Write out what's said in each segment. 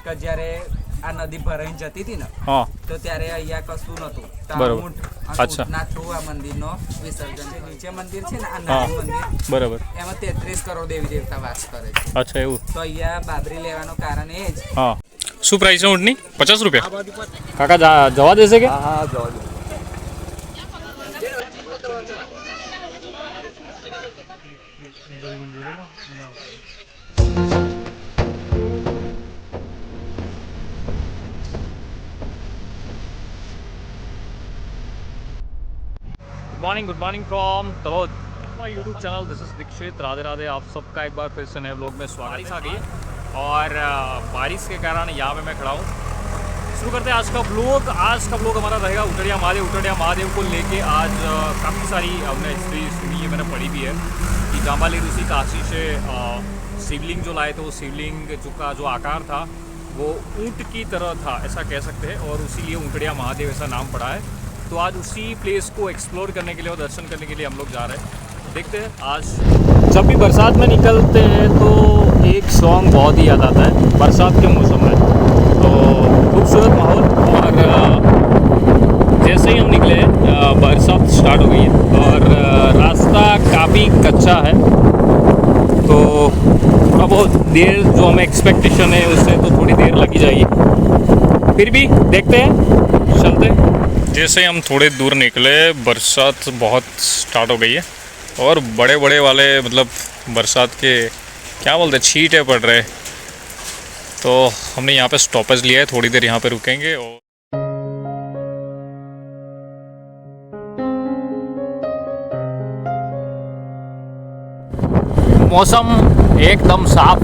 કે જ્યારે આ નદી ભરાઈને જતી હતી ને હા તો ત્યારે અહીંયા કશું નહોતું. બરોબર. ઊંટ અચ્છા. ના થ્રુ આ મંદિરનો વિસર્જન છે. નીચે મંદિર છે ને આ હા નાનું મંદિર બરાબર. એમાં 33 કરોડ દેવી દેવતા વાસ કરે છે. અચ્છા એવું. તો અહીંયા બાબરી લેવાનું કારણ એ જ. હા શું પ્રાઇસ છે ઊંટની? 50 રૂપિયા. કાકા જવા દેશે કે? હા જવા દો. Good morning from Talod my YouTube channel. This is Dikshit. Radhe Radhe. आप सबका एक बार फिर से नए व्लॉग में स्वागत. आ गई और बारिश के कारण यहाँ पे मैं खड़ा हूँ. शुरू करते हैं आज का व्लॉग. आज का व्लॉग हमारा रहेगा उटड़िया महादेव को लेके. आज काफ़ी सारी हमने हिस्ट्री सुनी है, मैंने पढ़ी भी है कि जांबाली ऋषि काशी से शिवलिंग जो लाए थे, वो शिवलिंग का जो आकार था वो ऊँट की तरह था, ऐसा कह सकते हैं, और इसीलिए उटड़िया महादेव ऐसा नाम पड़ा है. तो आज उसी प्लेस को एक्सप्लोर करने के लिए और दर्शन करने के लिए हम लोग जा रहे हैं. देखते हैं. आज जब भी बरसात में निकलते हैं तो एक सॉन्ग बहुत ही याद आता है बरसात के मौसम में. तो खूबसूरत माहौल. और जैसे ही हम निकले बरसात स्टार्ट हो गई है और रास्ता काफ़ी कच्चा है. तो थोड़ा बहुत देर जो हमें एक्सपेक्टेशन है उससे तो थोड़ी देर लगी जाएगी. फिर भी देखते हैं, चलते हैं. जैसे हम थोड़े दूर निकले बरसात बहुत स्टार्ट हो गई है और बड़े बड़े वाले मतलब बरसात के क्या बोलते हैं छींटे पड़ रहे. तो हमने यहाँ पे स्टॉपेज लिया है, थोड़ी देर यहाँ पे रुकेंगे. और मौसम एकदम साफ,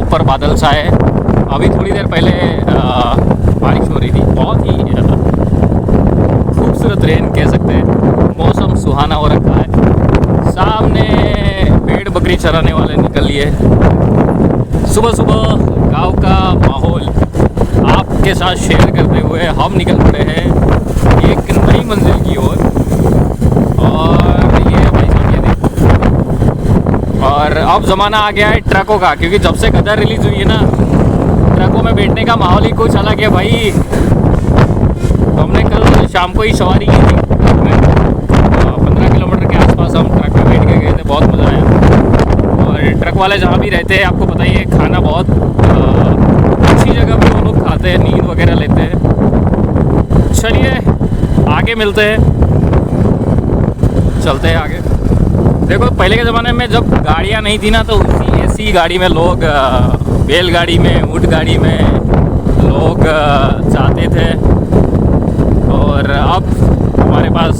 ऊपर बादल सा है. अभी थोड़ी देर पहले बारिश हो रही थी. बहुत ही खूबसूरत रेन कह सकते हैं. मौसम सुहाना हो रखा है. सामने भेड़ बकरी चराने वाले निकल लिए. सुबह सुबह गांव का माहौल आपके साथ शेयर करते हुए हम निकल पड़े हैं एक नई मंजिल की ओर. और ये भाई साहब ये देखो. और अब ज़माना आ गया है ट्रकों का, क्योंकि जब से गदर रिलीज़ हुई है ना, ट्रकों में बैठने का माहौल ही कुछ अलग है भाई. हमने कल शाम को ही सवारी की थी. 15 किलोमीटर के आसपास हम ट्रक में बैठ के गए थे. बहुत मज़ा आया. और ट्रक वाले जहाँ भी रहते हैं आपको पता ही है, खाना बहुत अच्छी जगह पे वो लोग खाते हैं, नींद वगैरह लेते हैं. चलिए आगे मिलते हैं, चलते हैं आगे. देखो पहले के ज़माने में जब गाड़ियाँ नहीं थी ना, तो उसी ऐसी गाड़ी में लोग बैलगाड़ी में, ऊँट गाड़ी में लोग जाते थे. और अब हमारे पास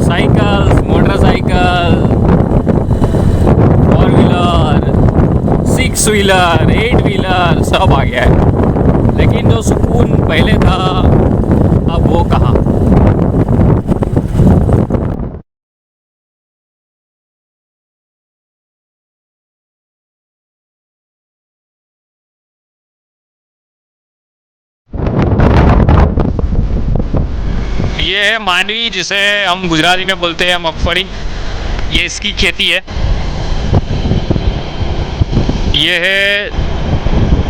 cycle, motorcycle, 4 wheeler, 6 wheeler, 8 wheeler सब आ गया है. लेकिन जो सुकून पहले था अब वो कहाँ. ये है मांडवी, जिसे हम गुजराती में बोलते हैं मगफली. ये इसकी खेती है. ये है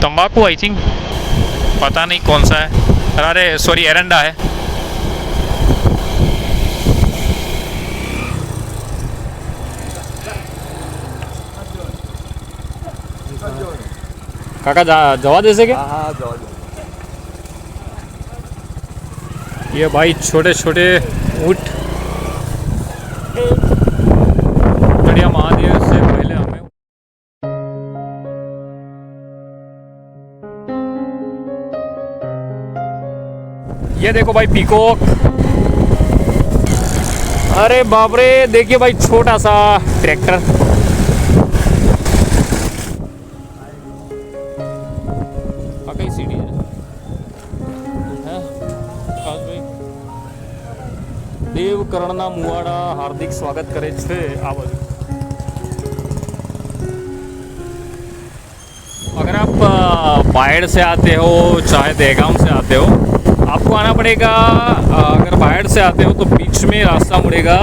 तंबाकू, आई थिंक, पता नहीं कौन सा है. अरे सॉरी, एरंडा है. काका जवा दे सके? हाँ जवा दो. ये भाई छोटे छोटे ऊँट उटड़िया महादेव से पहले हमें. ये देखो भाई पीकॉक. अरे बाप रे, देखिए भाई छोटा सा ट्रैक्टर. कई सीढ़ी है. દેવકરણના મુવાડા હાર્દિક સ્વાગત કરે છે. આ બાજુ अगर आप बायड़ से आते हो चाहे दहगाम से आते हो, आपको आना पड़ेगा. अगर बायड़ से आते हो तो बीच में रास्ता मुड़ेगा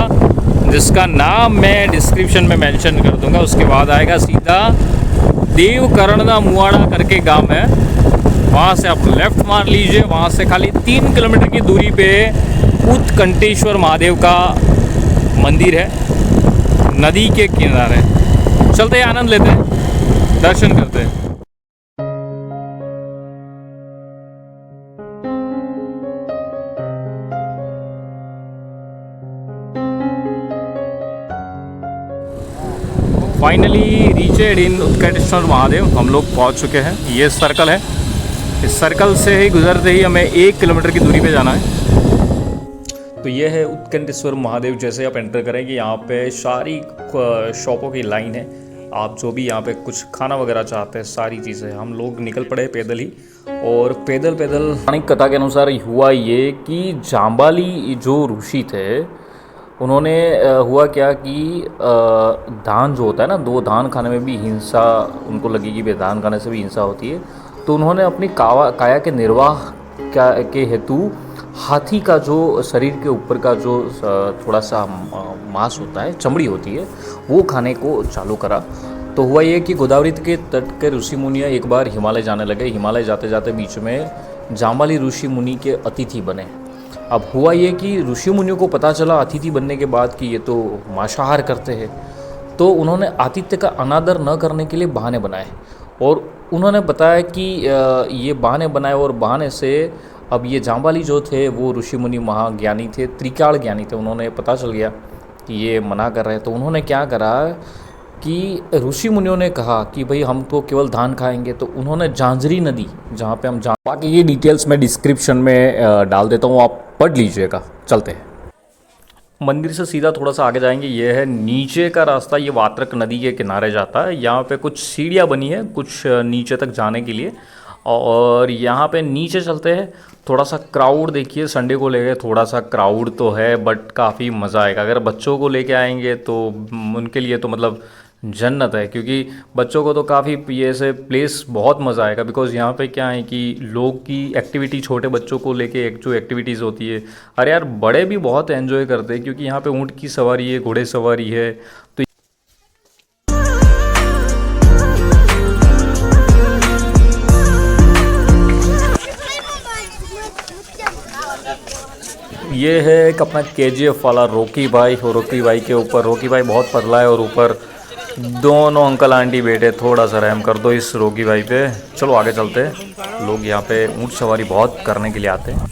जिसका नाम मैं डिस्क्रिप्शन में मेंशन कर दूंगा. उसके बाद आएगा सीधा देवकरणना मुवाड़ा करके गांव है. वहाँ वहाँ से आप लेफ़्ट मार लीजिए, वहाँ से खाली 3 किलोमीटर की दूरी पे उत्कंठेश्वर महादेव का मंदिर है, नदी के किनारे। चलते हैं, आनंद लेते हैं, दर्शन करते हैं। फाइनली रीचेड इन उत्कटेश्वर महादेव। हम लोग पहुंच चुके हैं। ये सर्कल है, इस सर्कल से ही गुजरते ही हमें 1 किलोमीटर की दूरी पे जाना है। तो ये है उत्कटेश्वर महादेव। जैसे आप एंटर करेंगे, यहाँ पे सारी शॉपों की लाइन है। आप जो भी यहाँ पे कुछ खाना वगैरह चाहते हैं, सारी चीज़ें। हम लोग निकल पड़े पैदल ही, और पैदल पैदल पौराणिक कथा के अनुसार हुआ ये कि जाम्बाली जो ऋषि थे, उन्होंने हुआ क्या कि धान जो होता है ना, 2 धान खाने में भी हिंसा उनको लगी कि धान खाने से भी हिंसा होती है। तो उन्होंने अपनी काया के निर्वाह के हेतु हाथी का जो शरीर के ऊपर का जो थोड़ा सा मांस होता है, चमड़ी होती है, वो खाने को चालू करा। तो हुआ ये कि गोदावरी के तट के ऋषि मुनियाँ एक बार हिमालय जाने लगे। हिमालय जाते जाते बीच में जाम्बाली ऋषि मुनि के अतिथि बने। अब हुआ ये कि ऋषि मुनियों को पता चला अतिथि बनने के बाद कि ये तो मांसाहार करते हैं। तो उन्होंने आतिथ्य का अनादर न करने के लिए बहाने बनाए, और उन्होंने बताया कि ये बहाने बनाए, और बहाने से अब ये जाम्बाली जो थे वो ऋषि मुनि महाज्ञानी थे, त्रिकाल ज्ञानी थे। उन्होंने पता चल गया कि ये मना कर रहे हैं। तो उन्होंने क्या करा कि ऋषि मुनियों ने कहा कि भाई हम तो केवल धान खाएंगे। तो उन्होंने झांझरी नदी, जहाँ पे हम बाकी ये डिटेल्स मैं डिस्क्रिप्शन में डाल देता हूँ, आप पढ़ लीजिएगा। चलते हैं, मंदिर से सीधा थोड़ा सा आगे जाएंगे। ये है नीचे का रास्ता, ये वात्रक नदी के किनारे जाता है। यहाँ पे कुछ सीढ़ियाँ बनी है कुछ नीचे तक जाने के लिए, और यहाँ पे नीचे चलते हैं। थोड़ा सा क्राउड देखिए, संडे को लेके थोड़ा सा क्राउड तो है, बट काफ़ी मज़ा आएगा। अगर बच्चों को लेके आएंगे तो उनके लिए तो मतलब जन्नत है, क्योंकि बच्चों को तो काफ़ी ये से प्लेस बहुत मज़ा आएगा। बिकॉज़ यहाँ पे क्या है कि लोग की एक्टिविटी, छोटे बच्चों को लेके एक जो एक्टिविटीज़ होती है, अरे यार बड़े भी बहुत एंजॉय करते हैं, क्योंकि यहाँ पे ऊँट की सवारी है, घोड़े सवारी है। तो ये है एक अपना KGF वाला रॉकी भाई, और रॉकी भाई के ऊपर, रॉकी भाई बहुत पतला है, और ऊपर दोनों अंकल आंटी बेटे, थोड़ा सा रहम कर दो इस रॉकी भाई पे। चलो आगे चलते हैं। लोग यहाँ पे ऊँट सवारी बहुत करने के लिए आते हैं।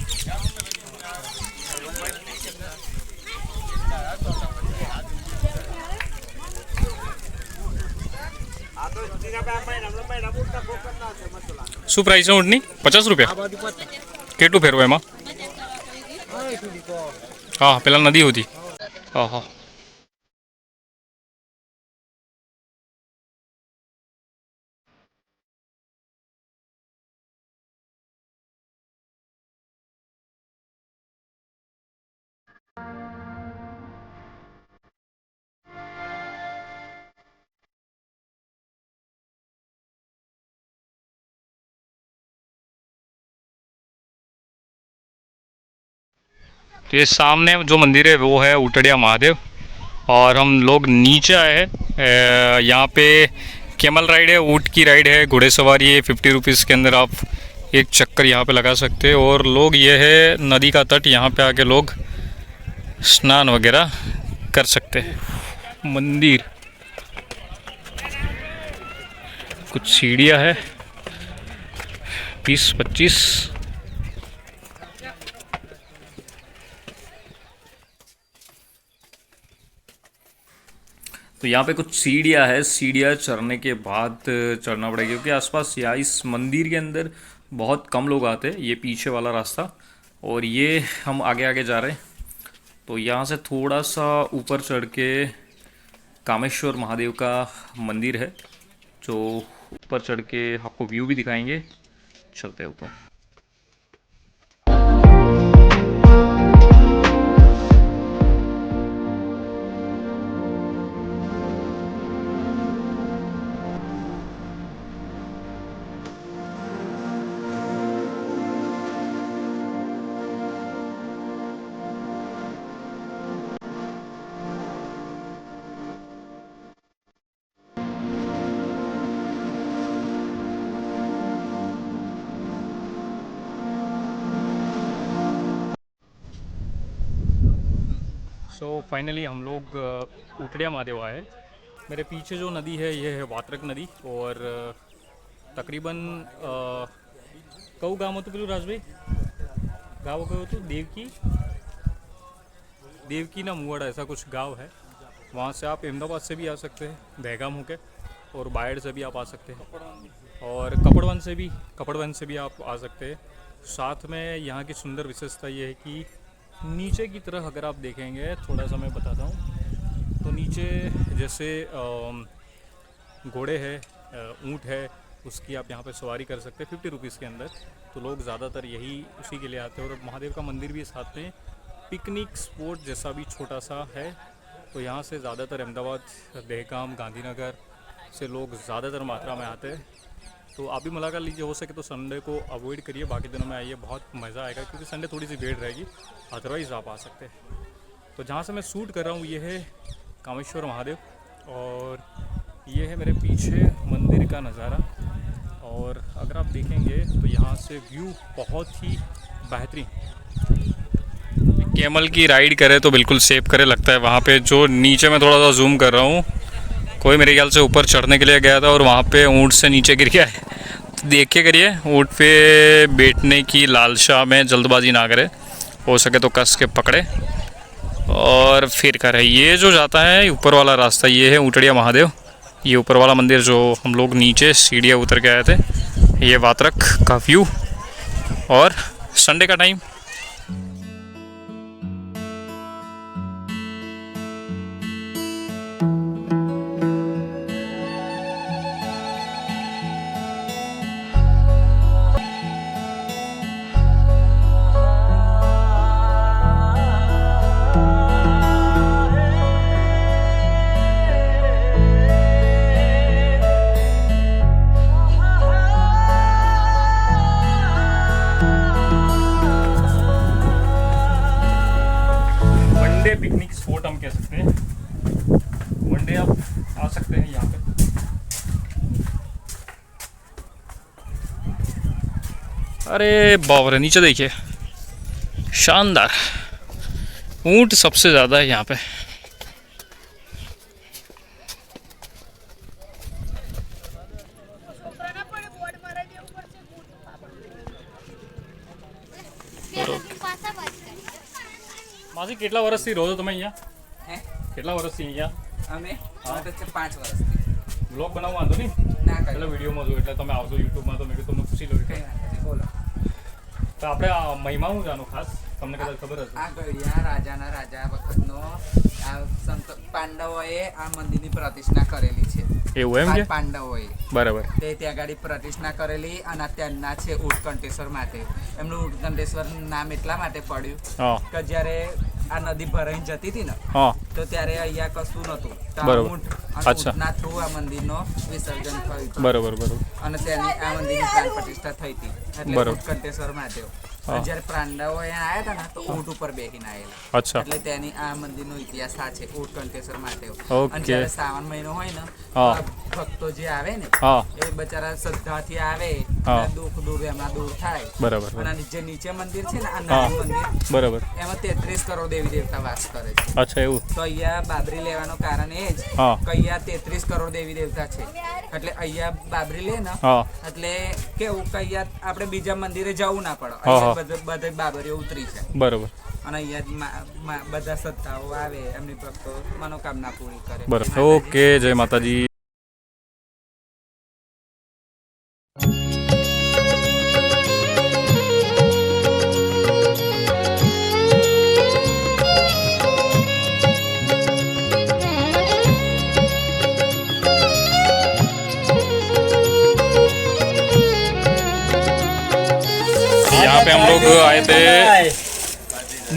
શું પ્રાઇસ છે ઊંટની? 50 રૂપિયા કેટલું ફેરવો એમાં? હા, પેલા નદી હતી. હા હા. तो ये सामने जो मंदिर है वो है उटड़िया महादेव, और हम लोग नीचे आए हैं। यहाँ पे कैमल राइड है, ऊँट की राइड है, घोड़े सवारी है। 50 रुपीज़ के अंदर आप एक चक्कर यहाँ पे लगा सकते हैं। और लोग, ये है नदी का तट, यहाँ पे आके लोग स्नान वगैरह कर सकते हैं। मंदिर, कुछ सीढ़ियाँ है, 20-25। तो यहाँ पे कुछ सीढ़ियाँ है, सीढ़ियाँ चढ़ने के बाद चढ़ना पड़ेगा, क्योंकि आसपास या इस मंदिर के अंदर बहुत कम लोग आते हैं। ये पीछे वाला रास्ता, और ये हम आगे आगे जा रहे हैं। तो यहाँ से थोड़ा सा ऊपर चढ़ के कामेश्वर महादेव का मंदिर है, जो ऊपर चढ़ के आपको व्यू भी दिखाएंगे। चलते हैं ऊपर। सो फाइनली हम लोग उटड़िया महादेव आए। मेरे पीछे जो नदी है ये है वात्रक नदी और तकरीबन कऊ गाँव होतं पेलू राजभाई गाँव कયું હતું देवकी ना मुवाड़ा ऐसा कुछ गांव है। वहाँ से आप अहमदाबाद से भी आ सकते हैं दहगाम होके और बायड़ से भी आप आ सकते हैं और कपड़वन से भी आप आ सकते हैं। साथ में यहाँ की सुंदर विशेषता ये है कि नीचे की तरफ अगर आप देखेंगे थोड़ा सा मैं बताता हूँ तो नीचे जैसे घोड़े है ऊँट है उसकी आप यहाँ पे सवारी कर सकते हैं 50 रुपीज़ के अंदर। तो लोग ज़्यादातर यही उसी के लिए आते हैं और महादेव का मंदिर भी साथ में पिकनिक स्पॉट जैसा भी छोटा सा है। तो यहाँ से ज़्यादातर अहमदाबाद दहगाम गांधीनगर से लोग ज़्यादातर मात्रा में आते हैं। तो आप भी मुलाकात लीजिए, हो सके तो संडे को अवॉइड करिए, बाकी दिनों में आइए, बहुत मज़ा आएगा क्योंकि संडे थोड़ी सी भीड़ रहेगी, अदरवाइज़ आप आ सकते हैं। तो जहाँ से मैं शूट कर रहा हूँ ये है कामेश्वर महादेव और ये है मेरे पीछे मंदिर का नज़ारा। और अगर आप देखेंगे तो यहाँ से व्यू बहुत ही बेहतरीन। कैमल की राइड करे तो बिल्कुल सेफ करे लगता है वहाँ पे। जो नीचे मैं थोड़ा सा जूम कर रहा हूँ, कोई मेरे ख्याल से ऊपर चढ़ने के लिए गया था और वहाँ पे ऊँट से नीचे गिर गया है। तो देखिए करिए, ऊँट पे बैठने की लालसा में जल्दबाजी ना करे, हो सके तो कस के पकड़े और फिर करे। ये जो जाता है ऊपर वाला रास्ता ये है उटड़िया महादेव। ये ऊपर वाला मंदिर जो हम लोग नीचे सीढ़ियाँ उतर के आए थे, ये वात्रक का व्यू और संडे का टाइम। पिकनिक स्पॉट हम कह सकते हैं। वनडे आप आ सकते हैं यहाँ पे। अरे बाप रे, नीचे देखिए, शानदार। ऊंट सबसे ज़्यादा है यहाँ पे। માસી કેટલા વર્ષથી રહો છો તમે અહીંયા? હે કેટલા વર્ષથી અહીંયા? અમે તો 5 વર્ષથી બ્લોગ બનાવવા વાંધો નહીં ના કરે એટલે વિડીયોમાં જો એટલે તમે આવજો યુટ્યુબમાં તો મેં કીધું તમને પૂછી લો કઈ વાત નથી બોલો તો આપણે આ મહિમા હું જાણો ખાસ તમને કદાચ ખબર હશે આ ગળિયા રાજાના રાજા વખતનો આ સંત પાંડવોએ આ મંદિરની પ્રતિષ્ઠા કરેલી છે એવું એમ કે પાંડવોએ બરાબર તે ત્યાં ગાડી પ્રતિષ્ઠા કરેલી અને અત્યારના છે ઉત્કંઠેશ્વર માટે એમનું ઉત્કંઠેશ્વર નામ એટલા માટે પડ્યું કે જ્યારે આ નદી ભરાઈ જતી હતી ને તો ત્યારે અહીંયા કશું નહોતું ઊંટના થ્રુ આ મંદિરનો વિસર્જન થયું બરોબર બરોબર અને તેની આ મંદિરની પ્રાણ પ્રતિષ્ઠા થઈ હતી એટલે ઉત્કંઠેશ્વર માટે જ્યારે પાંડવો અહીંયા આવ્યા હતા ને તો ઊંટ ઉપર બેસીને આવેલા એટલે તેની આ મંદિરનો ઇતિહાસ આ છે ઉત્કંઠેશ્વર માટે અને જ્યારે શ્રાવણ મહિનો હોય ને ભક્તો જે આવે ને એ બચારા શ્રદ્ધાથી આવે દુઃખ દૂર એમના દૂર થાય બરાબર અને જે નીચે મંદિર છે ને આ નાનું મંદિર બરાબર એમાં 33 કરોડ દેવી દેવતા વાસ કરે છે અચ્છા એવું તો અહીંયા બાબરી લેવાનું કારણ એ જ કે અહીંયા 33 કરોડ દેવી દેવતા છે એટલે અહીંયા બાબરી લે ને એટલે કેવું કે અહીંયા આપણે બીજા મંદિરે જવું ના પડે બધે બાબરીઓ ઉતરી છે બરાબર અને અહીંયા બધા શ્રદ્ધાઓ આવે એમની ભક્તો મનોકામના પૂરી કરે બરાબર ઓકે જય માતાજી यहाँ पे हम लोग आए थे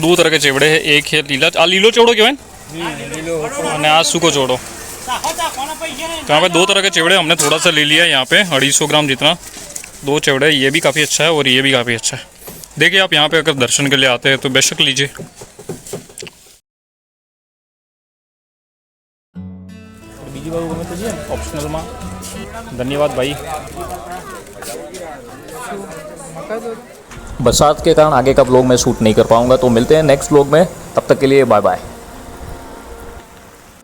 2 तरह के चेवड़े हैं एक है लीला लीलो चेवड़ो क्यों है और आ सूखो चेवड़ो तो यहाँ पे 2 तरह के चेवड़े हमने थोड़ा सा ले लिया यहाँ पे 250 ग्राम जितना 2 चेवड़े ये भी काफ़ी अच्छा है और ये भी काफ़ी अच्छा है देखिए आप यहाँ पे अगर दर्शन के लिए आते हैं तो बेशक लीजिए बीजी बाबू गमे तो जी ऑप्शनल में धन्यवाद भाई बरसात के कारण आगे का व्लॉग मैं शूट नहीं कर पाऊंगा तो मिलते हैं नेक्स्ट व्लॉग में तब तक के लिए बाय बाय।